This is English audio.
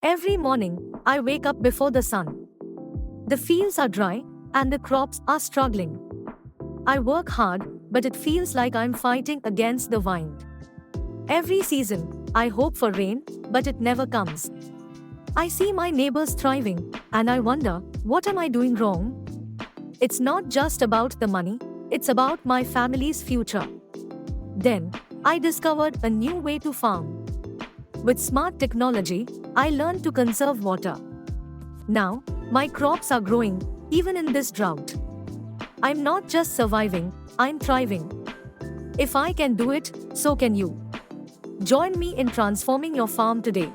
Every morning, I wake up before the sun. The fields are dry, and the crops are struggling. I work hard, but it feels like I'm fighting against the wind. Every season, I hope for rain, but it never comes. I see my neighbors thriving, and I wonder, what am I doing wrong? It's not just about the money, it's about my family's future. Then, I discovered a new way to farm. With smart technology, I learned to conserve water. Now, my crops are growing, even in this drought. I'm not just surviving, I'm thriving. If I can do it, so can you. Join me in transforming your farm today.